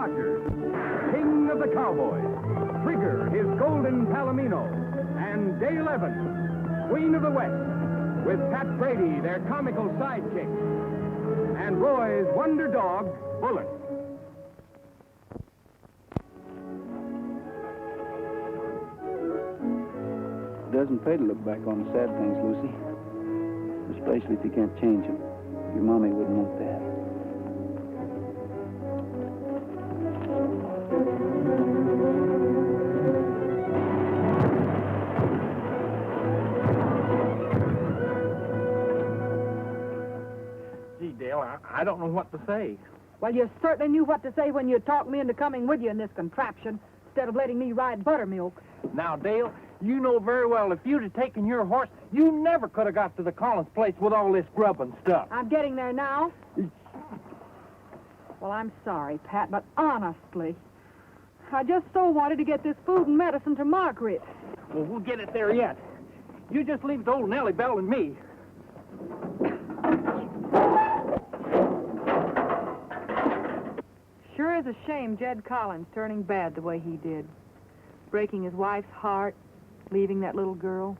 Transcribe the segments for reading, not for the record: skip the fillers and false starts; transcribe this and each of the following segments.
Rogers, king of the cowboys, Trigger, his golden palomino, and Dale Evans, queen of the West, with Pat Brady, their comical sidekick, and Roy's wonder dog, Bullet. It doesn't pay to look back on the sad things, Lucy. Especially if you can't change them. Your mommy wouldn't want that. Gee, Dale, I don't know what to say. Well, you certainly knew what to say when you talked me into coming with you in this contraption, instead of letting me ride buttermilk. Now, Dale, you know very well if you'd have taken your horse, you never could have got to the Collins place with all this grub and stuff. I'm getting there now. Well, I'm sorry, Pat, but honestly, I just so wanted to get this food and medicine to Margaret. Well, we'll get it there yet. You just leave it to old Nellie Bell and me. Sure is a shame Jed Collins turning bad the way he did. Breaking his wife's heart, leaving that little girl.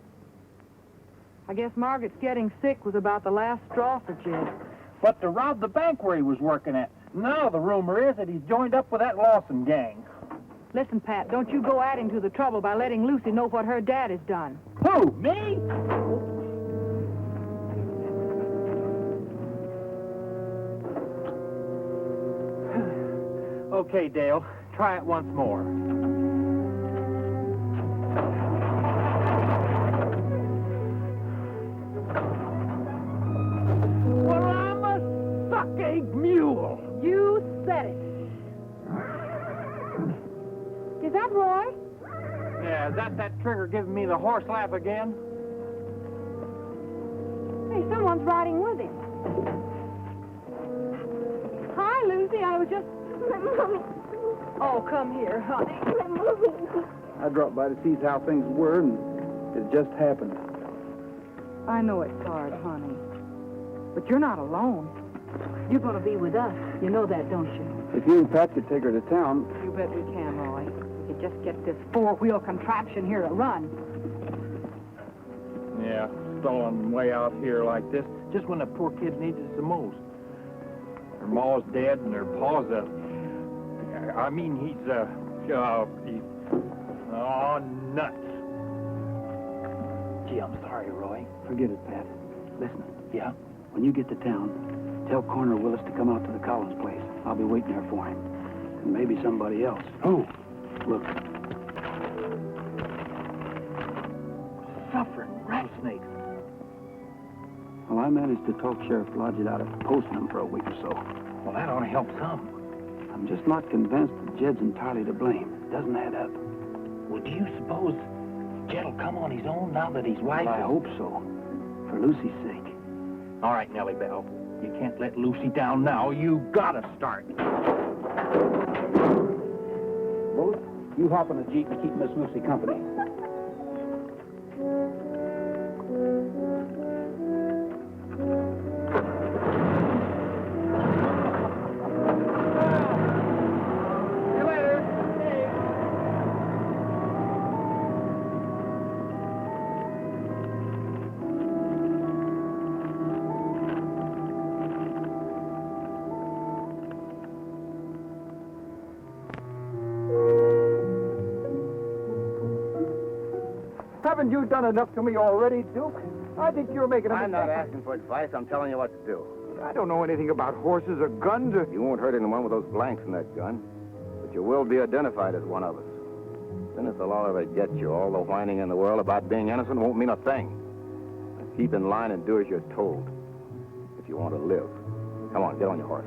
I guess Margaret's getting sick was about the last straw for Jed. But to rob the bank where he was working at. Now the rumor is that he's joined up with that Lawson gang. Listen, Pat, don't you go adding to the trouble by letting Lucy know what her dad has done. Who, me? Okay, Dale, try it once more. Well, I'm a suck-egg mule. You said it. Is that Roy? Yeah, is that Trigger giving me the horse laugh again? Hey, someone's riding with him. Hi, Lucy. I was just... Mommy. Oh, come here, honey. I dropped by to see how things were, and it just happened. I know it's hard, honey. But you're not alone. You're going to be with us. You know that, don't you? If you and Pat could take her to town... You bet we can, Roy. We could just get this four-wheel contraption here to run. Yeah, stalling way out here like this, just when the poor kid needs us the most. Her ma's dead and her pa's he's nuts. Gee, I'm sorry, Roy. Forget it, Pat. Listen. Yeah? When you get to town, tell Coroner Willis to come out to the Collins place. I'll be waiting there for him. And maybe somebody else. Who? Look. Suffering rattlesnakes. Well, I managed to talk Sheriff Blodgett out of posting him for a week or so. Well, that ought to help some. I'm just not convinced that Jed's entirely to blame. It doesn't add up. Well, do you suppose Jed'll come on his own now that he's wife? Well, I hope so. For Lucy's sake. All right, Nellie Bell. You can't let Lucy down now. You gotta start. Bullet, you hop in the Jeep and keep Miss Lucy company. Haven't you done enough to me already, Duke? I think you're making a I'm not mistake. asking for advice. I'm telling you what to do. I don't know anything about horses or guns. You won't hurt anyone with those blanks in that gun, but you will be identified as one of us. Then if the law ever gets you, all the whining in the world about being innocent won't mean a thing. Keep in line and do as you're told, if you want to live. Come on, get on your horse.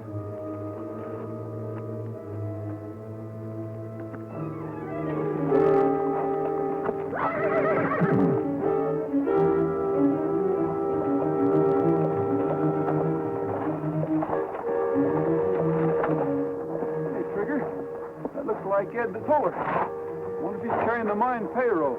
Like Ed the Toller. Wonder if he's carrying the mine payroll.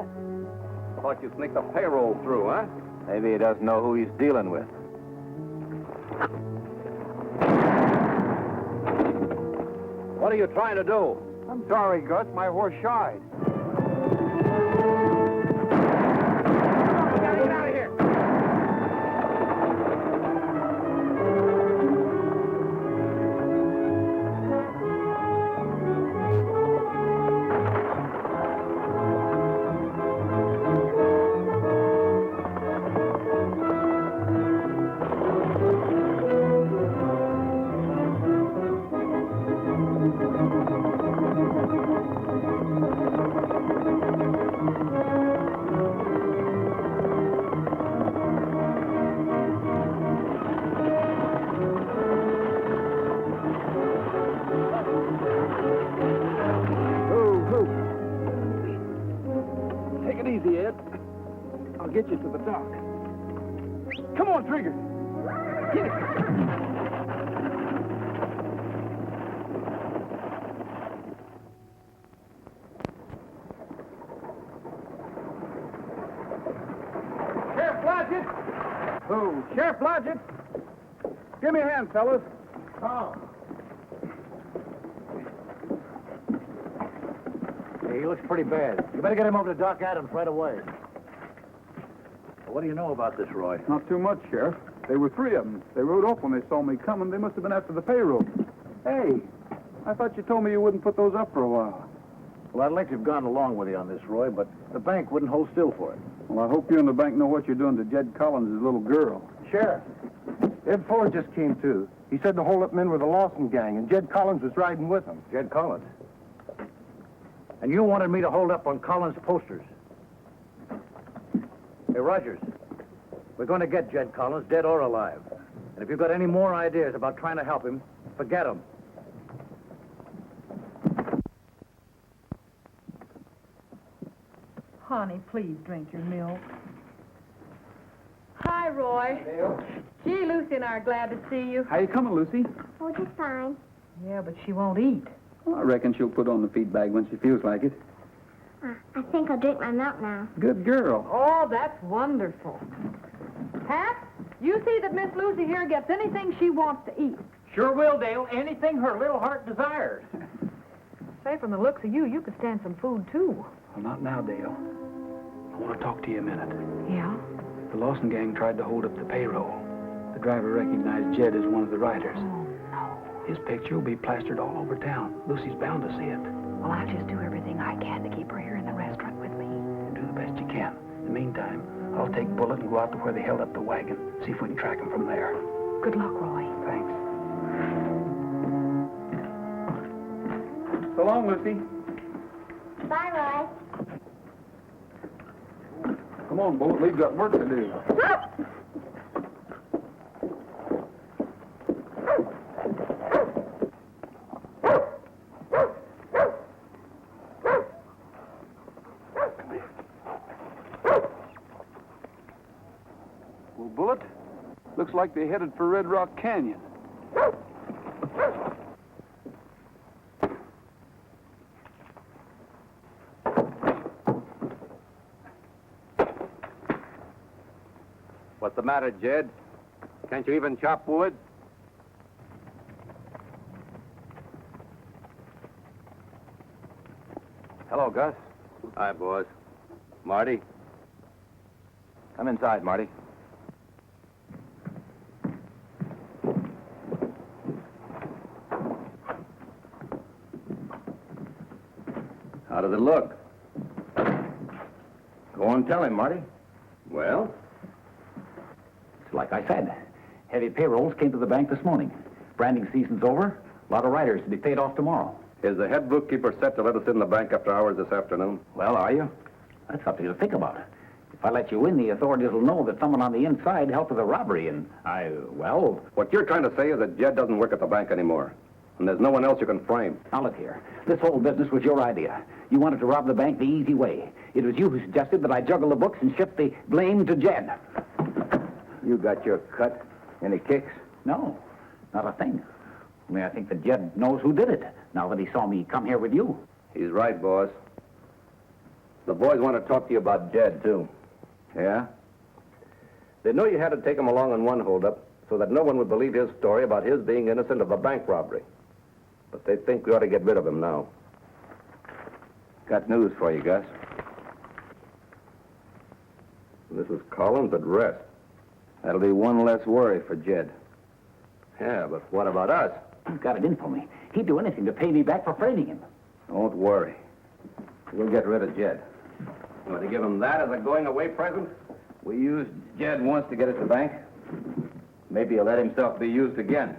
Yes. Thought you sneaked the payroll through, huh? Maybe he doesn't know who he's dealing with. What are you trying to do? I'm sorry, Gus. My horse shied. Get out of here! Take it easy, Ed. I'll get you to the dock. Come on, Trigger. Get it. Sheriff Blodgett! Who? Sheriff Blodgett? Give me a hand, fellas. Oh. Hey, he looks pretty bad. You better get him over to Doc Adams right away. What do you know about this, Roy? Not too much, Sheriff. There were three of them. They rode off when they saw me coming. They must have been after the payroll. Hey, I thought you told me you wouldn't put those up for a while. Well, I'd like to have gone along with you on this, Roy, but the bank wouldn't hold still for it. Well, I hope you and the bank know what you're doing to Jed Collins' little girl. Sheriff, Ed Fuller just came to. He said the hold-up men were the Lawson gang, and Jed Collins was riding with them. Jed Collins. And you wanted me to hold up on Collins' posters. Hey, Rogers, we're going to get Jed Collins, dead or alive. And if you've got any more ideas about trying to help him, forget them. Honey, please drink your milk. Hi, Roy. Gee, Lucy and I are glad to see you. How you coming, Lucy? Oh, just fine. Yeah, but she won't eat. Well, I reckon she'll put on the feed bag when she feels like it. I think I'll drink my milk now. Good girl. Oh, that's wonderful. Pat, you see that Miss Lucy here gets anything she wants to eat. Sure will, Dale. Anything her little heart desires. Say, from the looks of you, you could stand some food, too. Well, not now, Dale. I want to talk to you a minute. Yeah? The Lawson gang tried to hold up the payroll. The driver recognized Jed as one of the riders. Oh, no. His picture will be plastered all over town. Lucy's bound to see it. Well, I'll just do everything I can to keep her here in the restaurant with me. Do the best you can. In the meantime, I'll take Bullet and go out to where they held up the wagon. See if we can track him from there. Good luck, Roy. Thanks. So long, Lucy. Bye, Roy. Come on, Bullet. We've got work to do. Well, Bullet, looks like they headed for Red Rock Canyon. What's the matter, Jed? Can't you even chop wood? Hello, Gus. Hi, boys. Marty? Come inside, Marty. How does it look? Go on, tell him, Marty. Well? Like I said, heavy payrolls came to the bank this morning. Branding season's over. A lot of riders to be paid off tomorrow. Is the head bookkeeper set to let us in the bank after hours this afternoon? Well, are you? That's up to you to think about. If I let you in, the authorities will know that someone on the inside helped with a robbery, and well... What you're trying to say is that Jed doesn't work at the bank anymore, and there's no one else you can frame. Now, look here. This whole business was your idea. You wanted to rob the bank the easy way. It was you who suggested that I juggle the books and shift the blame to Jed. You got your cut. Any kicks? No, not a thing. Only I think that Jed knows who did it, now that he saw me come here with you. He's right, boss. The boys want to talk to you about Jed, too. Yeah? They know you had to take him along on one holdup so that no one would believe his story about his being innocent of the bank robbery. But they think we ought to get rid of him now. Got news for you, Gus. This is Collins at rest. That'll be one less worry for Jed. Yeah, but what about us? You've got it in for me. He'd do anything to pay me back for framing him. Don't worry. We'll get rid of Jed. You want to give him that as a going-away present? We used Jed once to get at the bank. Maybe he'll let himself be used again.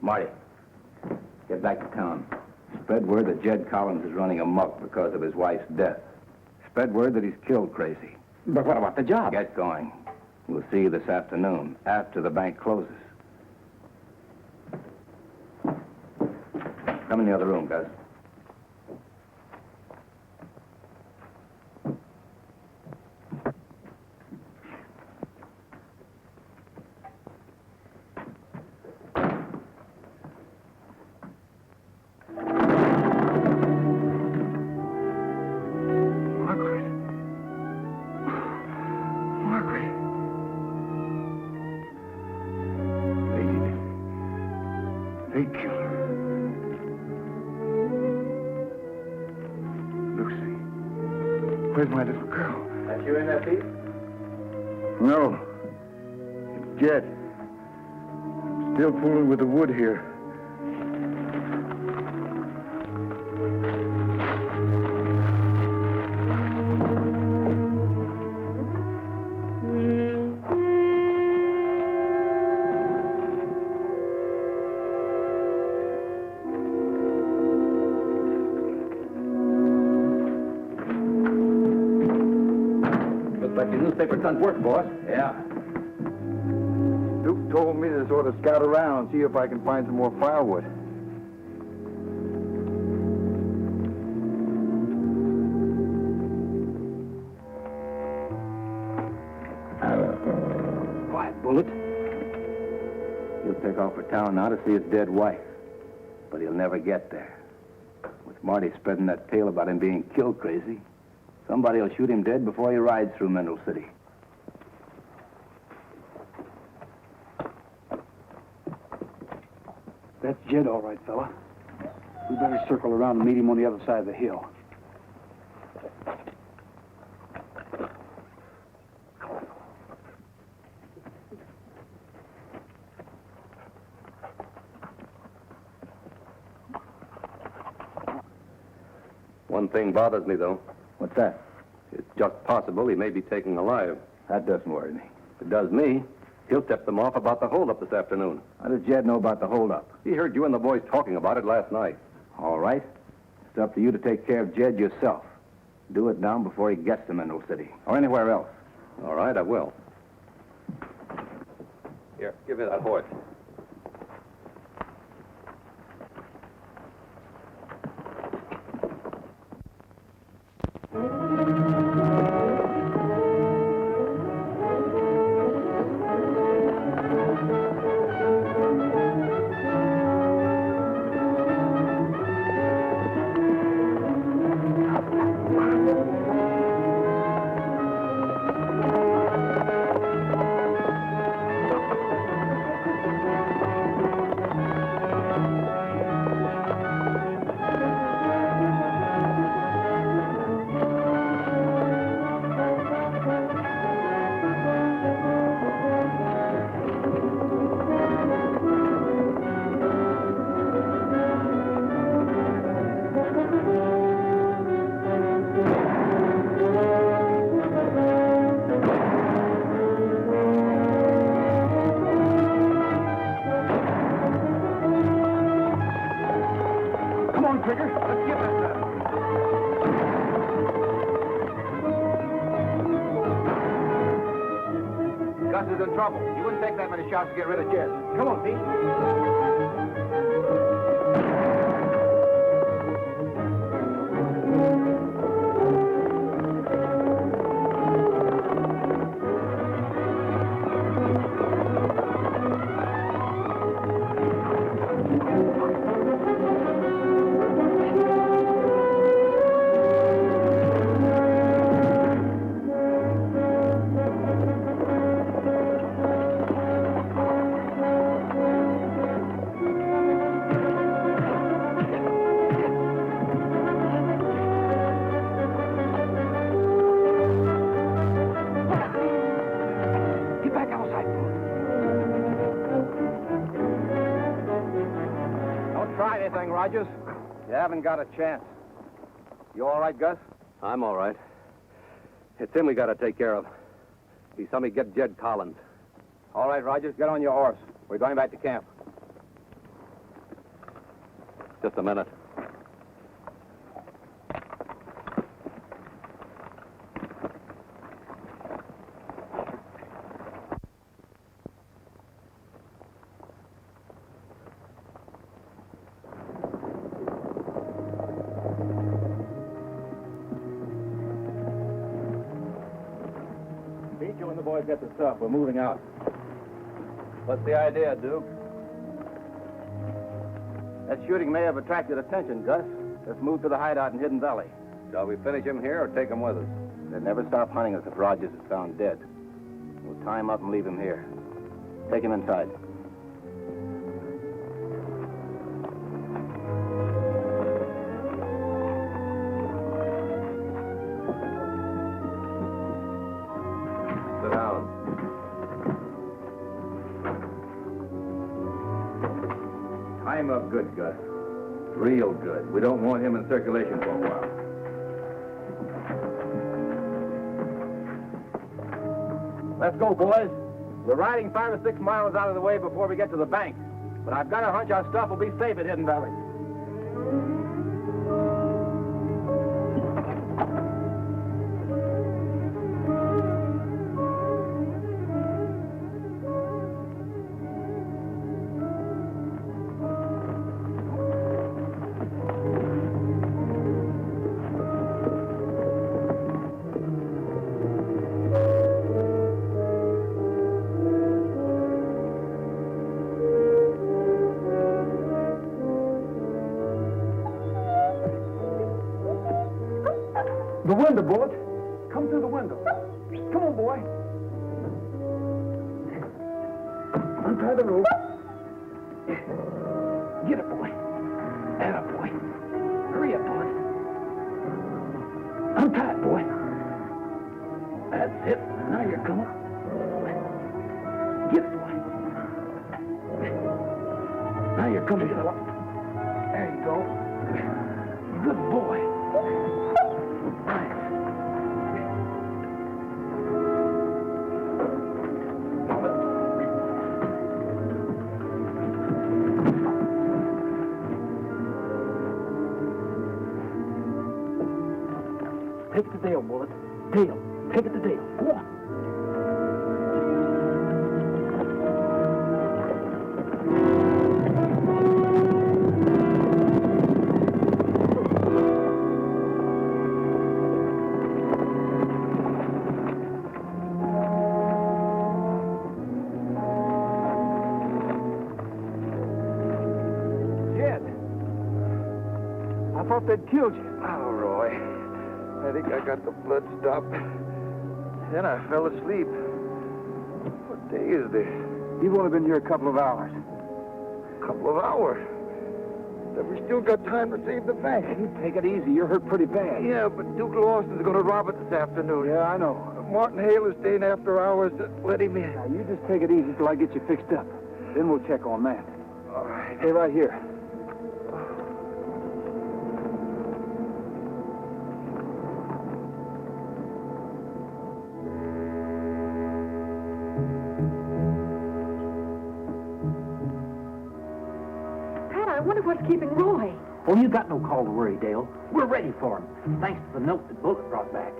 Marty, get back to town. Spread word that Jed Collins is running amok because of his wife's death. Spread word that he's killed Crazy. But what about the job? Get going. We'll see you this afternoon, after the bank closes. Come in the other room, Gus. They killed her. Lucy. Where's my little girl? That you in there, Pete? No. It's Jed. Still fooling with the wood here. Like your newspaper's done work, boss. Yeah. Duke told me to sort of scout around, see if I can find some more firewood. Quiet, Bullet. He'll take off for town now to see his dead wife. But he'll never get there. With Marty spreading that tale about him being killed Crazy, somebody will shoot him dead before he rides through Mineral City. That's Jed, all right, fella. We better circle around and meet him on the other side of the hill. One thing bothers me, though. What's that? It's just possible he may be taken alive. That doesn't worry me. If it does me, he'll tip them off about the holdup this afternoon. How does Jed know about the holdup? He heard you and the boys talking about it last night. All right. It's up to you to take care of Jed yourself. Do it now before he gets to Mineral City, or anywhere else. All right, I will. Here, give me that horse. Gus is in trouble. He wouldn't take that many shots to get rid of Jed. Come on, Pete. going, Rogers? You haven't got a chance. You all right, Gus? I'm all right. It's him we got to take care of. He saw me get Jed Collins. All right, Rogers, get on your horse. We're going back to camp. Just a minute. Beat you when the boys get the stuff. We're moving out. What's the idea, Duke? That shooting may have attracted attention, Gus. Let's move to the hideout in Hidden Valley. Shall we finish him here or take him with us? They'll never stop hunting us if Rogers is found dead. We'll tie him up and leave him here. Take him inside. Sit down. Tie him up good, Gus. Real good. We don't want him in circulation for a while. Let's go, boys. We're riding 5 or 6 miles out of the way before we get to the bank. But I've got a hunch our stuff will be safe at Hidden Valley. The window, Bullet. Come through the window. Come on, boy. Untie the rope. Get it, boy. Atta boy. Hurry up, Bullet. Untie it, boy. That's it. Now you're coming. Get it, boy. Now you're coming, fella. There you go. Good boy. Take it to Dale, Bullet. Dale. Take it to Dale. Go on. Jed. I thought they'd killed you. Oh, Roy. I think I got the blood stopped. Then I fell asleep. What day is this? You've only been here a couple of hours. Couple of hours. Then we still got time to save the bank. You take it easy. You're hurt pretty bad. Yeah, but Duke Lawson's going to rob it this afternoon. Yeah, I know. Martin Hale is staying after hours. Let him in. Now, you just take it easy till I get you fixed up. Then we'll check on that. All right. Stay right here. Pat, I wonder what's keeping Roy. Oh, you got no call to worry, Dale. We're ready for him, thanks to the note that Bullet brought back.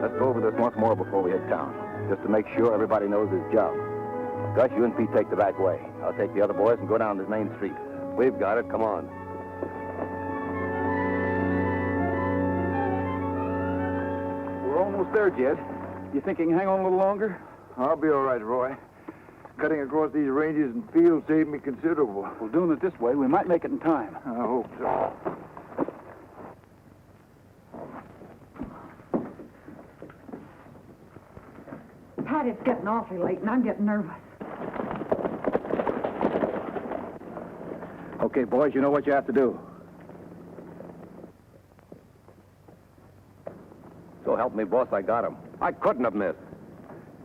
Let's go over this once more before we hit town, just to make sure everybody knows his job. Gus, you and Pete take the back way. I'll take the other boys and go down this main street. We've got it. Come on. We're almost there, Jed. You think you can hang on a little longer? I'll be all right, Roy. Cutting across these ranges and fields saved me considerable. Well, doing it this way, we might make it in time. I hope so. Pat, it's getting awfully late, and I'm getting nervous. Okay, boys, you know what you have to do. So So help me, boss, I got him. I couldn't have missed.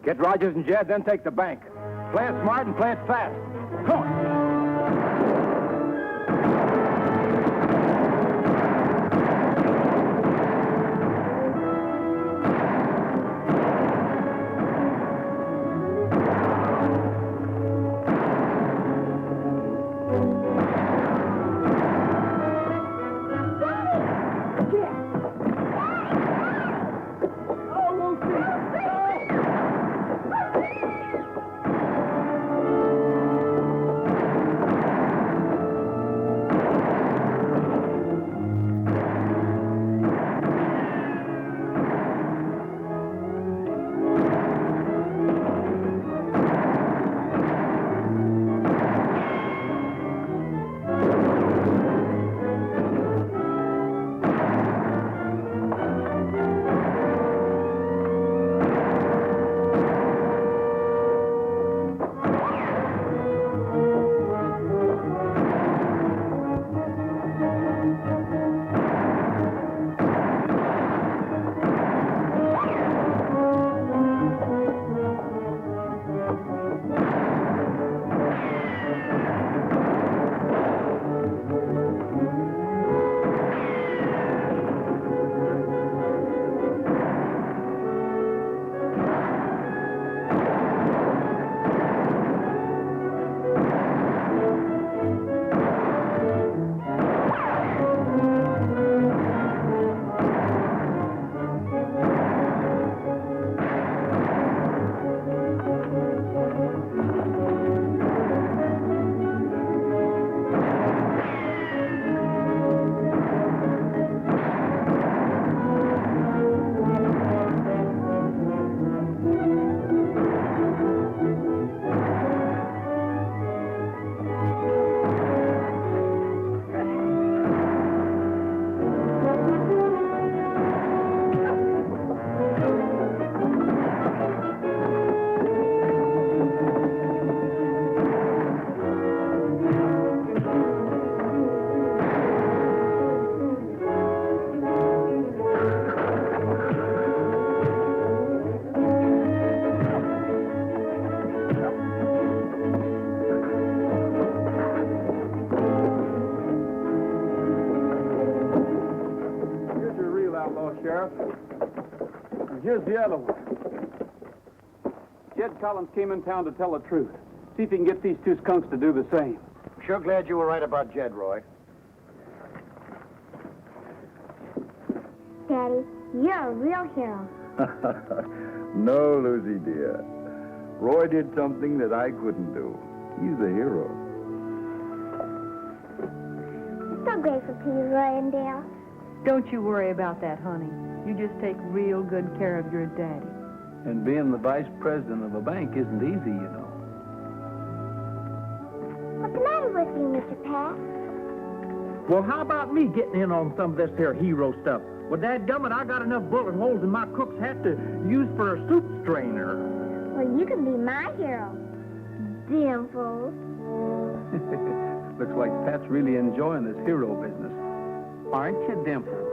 Get Rogers and Jed, then take the bank. Play it smart and play it fast. Come on. Sheriff. And here's the other one. Jed Collins came in town to tell the truth. See if he can get these two skunks to do the same. Sure glad you were right about Jed, Roy. Daddy, you're a real hero. No, Lucy, dear. Roy did something that I couldn't do. He's a hero. I'm so grateful to you, Roy and Dale. Don't you worry about that, honey. You just take real good care of your daddy. And being the vice president of a bank isn't easy, you know. What's the matter with you, Mr. Pat? Well, how about me getting in on some of this here hero stuff? Well, dadgummit, I got enough bullet holes in my cook's hat to use for a soup strainer. Well, you can be my hero. Dimples. Looks like Pat's really enjoying this hero business. Aren't you, Dimples?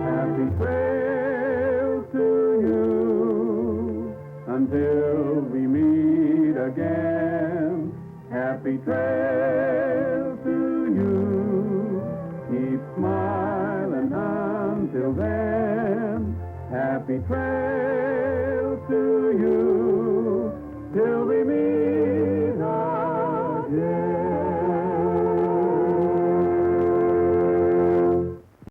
Happy trail to you until we meet again. Happy trail to you. Keep smiling until then. Happy trail.